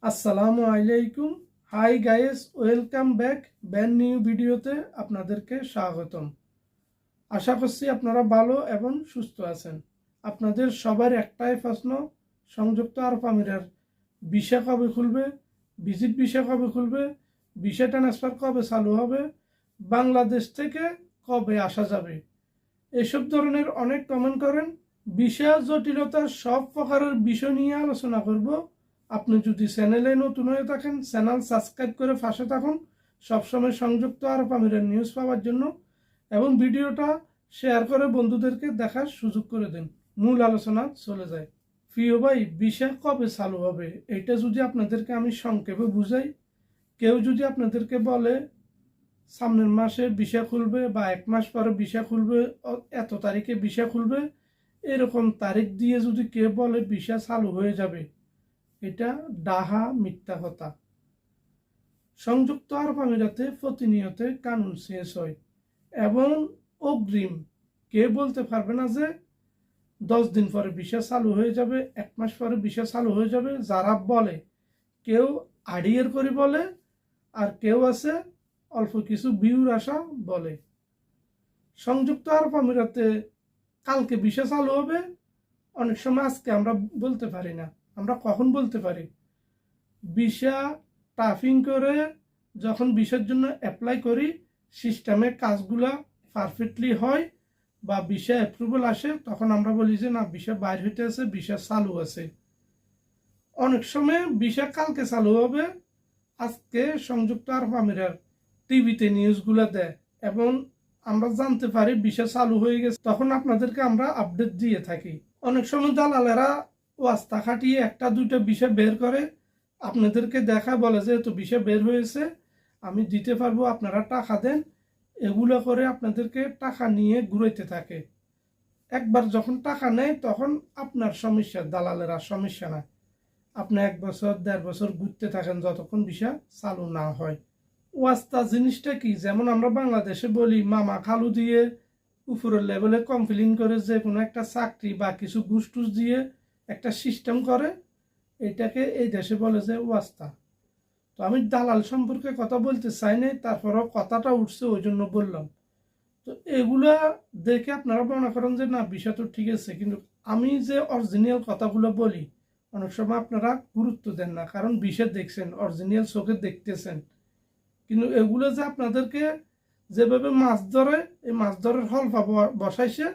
আসসালামু আলাইকুম। Hi guys, welcome back brand new ভিডিওতে আপনাদেরকে স্বাগতম। আশা করছি আপনারা ভালো এবং সুস্থ আছেন। আপনাদের সবার একটাই প্রশ্ন, সংযুক্ত আরব আমিরাত ভিসা কবে খুলবে, ভিজিট ভিসা কবে খুলবে, ভিসা ট্রান্সফার কবে চালু হবে, বাংলাদেশ থেকে কবে আসা যাবে। এসব ধরনের অনেক কমেন্ট করেন। ভিসা জটিলতা সব প্রকারের বিষয় নিয়ে আলোচনা করব। আপনি যদি চ্যানেলে নতুন হয়ে থাকেন, চ্যানেল সাবস্ক্রাইব করে পাশে থাকুন সবসময় সংযুক্ত আরব আমিরাত নিউজ পাওয়ার জন্য, এবং ভিডিওটা শেয়ার করে বন্ধুদেরকে দেখার সুযোগ করে দিন। মূল আলোচনা চলে যায়। প্রিয় ভাই, ভিসা কবে চালু হবে এটা যদি আপনাদেরকে আমি সংক্ষেপে বুঝাই, কেউ যদি আপনাদেরকে বলে সামনের মাসে ভিসা খুলবে বা 1 মাস পরে ভিসা খুলবে, এত তারিখে ভিসা খুলবে, এরকম তারিখ দিয়ে যদি কেউ বলে ভিসা চালু হয়ে যাবে, এটা ডাহা মিথ্যা কথা। সংযুক্ত আরব আমিরাতে প্রতিনিয়ত কানুন চেঞ্জ হয় এবং অগ্রিম কে বলতে পারবে না যে 10 দিন পরে ভিসা চালু হয়ে যাবে, 1 মাস পরে ভিসা চালু হয়ে যাবে। যারা বলে, কেউ আড়িয়ের করে বলে, আর কেউ আছে অল্প কিছু ভিউর আশা বলে। সংযুক্ত আরব আমিরাতে কালকে ভিসা চালু হবে, অনেক সময় আজকে আমরা বলতে পারি না। আমরা কখন বলতে পারি? ভিসা টাফিং করে যখন ভিসার জন্য অ্যাপ্লাই করি, সিস্টেমে কাজগুলা পারফেক্টলি হয় বা ভিসা অ্যাপ্রুভাল আসে, তখন আমরা বলি যে না, ভিসা বাইর হইতে আছে, ভিসা চালু আছে। অনেক সময় ভিসা কালকে চালু হবে, আজকে সংযুক্ত আরব আমিরাত টিভিতে নিউজগুলো দেয় এবং আমরা জানতে পারি ভিসা চালু হয়ে গেছে, তখন আপনাদেরকে আমরা আপডেট দিয়ে থাকি। অনেক সময় দালালেরা ওয়াস্তা খাটিয়ে 1-2টা ভিসা বের করে আপনাদেরকে দেখা, বলে যে তো ভিসা বের হয়েছে, আমি দিতে পারবো, আপনারা টাকা দেন। এগুলো করে আপনাদেরকে টাকা নিয়ে ঘুরাইতে থাকে। একবার যখন টাকা নেয় তখন আপনার সমস্যা, দালালেরা সমস্যা না। আপনি 1 বছর 1.5 বছর ঘুরতে থাকেন যতক্ষণ ভিসা চালু না হয়। ওয়াস্তা জিনিসটা কি? যেমন আমরা বাংলাদেশে বলি মামা খালু দিয়ে উপরের লেভেলে কমপ্লেন করে যে কোনো একটা চাকরি বা কিছু ঘুষ টুস দিয়ে একটা সিস্টেম করে, এটাকে এই দেশে বলে যে ওয়াস্তা। তো আমি দালাল সম্পর্কে কথা বলতে চাই নাই, তারপরও কথাটা উঠছে ওই জন্য বললাম। তো এগুলা দেখে আপনারা মনে করেন যে না, বিষয় তো ঠিক আছে, কিন্তু আমি যে অরিজিনাল কথাগুলো বলি অনেক সময় আপনারা গুরুত্ব দেন না, কারণ বিষয় দেখছেন, অরিজিনাল চোখে দেখতেছেন, কিন্তু এগুলো যে আপনাদেরকে যেভাবে মাছ ধরে, এই মাছ ধরার হলফা বসাইছে,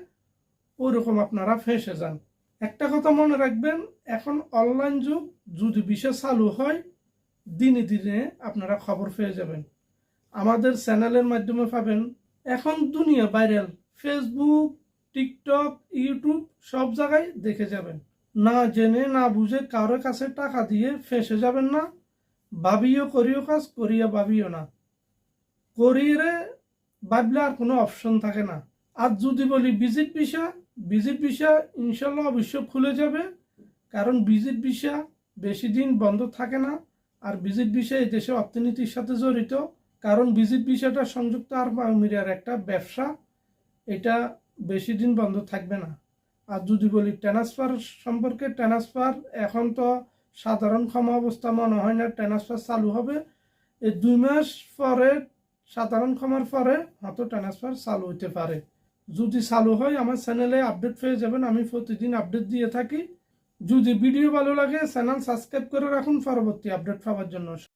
ওইরকম আপনারা ফেঁসে যান। একটা কথা মনে রাখবেন, এখন অনলাইন যুগ, যদি বিষয় চালু হয় দিনে দিনে আপনারা খবর পেয়ে যাবেন। আমাদের চ্যানেলের মাধ্যমে পাবেন। এখন দুনিয়া ভাইরাল, ফেসবুক, টিকটক, ইউটিউব সব জায়গায় দেখে যাবেন। না জেনে না বুঝে কারোর কাছে টাকা দিয়ে ফেঁসে যাবেন না। ভাবিও করিও কাজ, করিয়া ভাবিও না। করিয়ে ভাবলে আর কোনো অপশন থাকে না। আর যদি বলি ভিজিট ভিসা, ভিজিট ভিসা ইনশাল্লাহ অবশ্য খুলে যাবে, কারণ ভিজিট ভিসা বেশি দিন বন্ধ থাকে না। আর ভিজিট ভিসা এই দেশে অর্থনীতির সাথে জড়িত, কারণ ভিজিট ভিসাটা সংযুক্ত আরব আমিরাতের একটা ব্যবসা, এটা বেশি দিন বন্ধ থাকবে না। আর যদি বলি ট্রান্সফার সম্পর্কে, ট্রান্সফার এখন তো সাধারণ ক্ষমা অবস্থা মনে হয় না ট্রান্সফার চালু হবে। এই 2 মাস পরে, সাধারণ ক্ষমার পরে হয়তো ট্রান্সফার চালু হতে পারে। যদি চালু হয় আমার চ্যানেলে আপডেট পেয়ে যাবেন, আমি প্রতিদিন আপডেট দিয়ে থাকি। যদি ভিডিও ভালো লাগে চ্যানেল সাবস্ক্রাইব করে রাখুন পরবর্তী আপডেট পাওয়ার জন্য।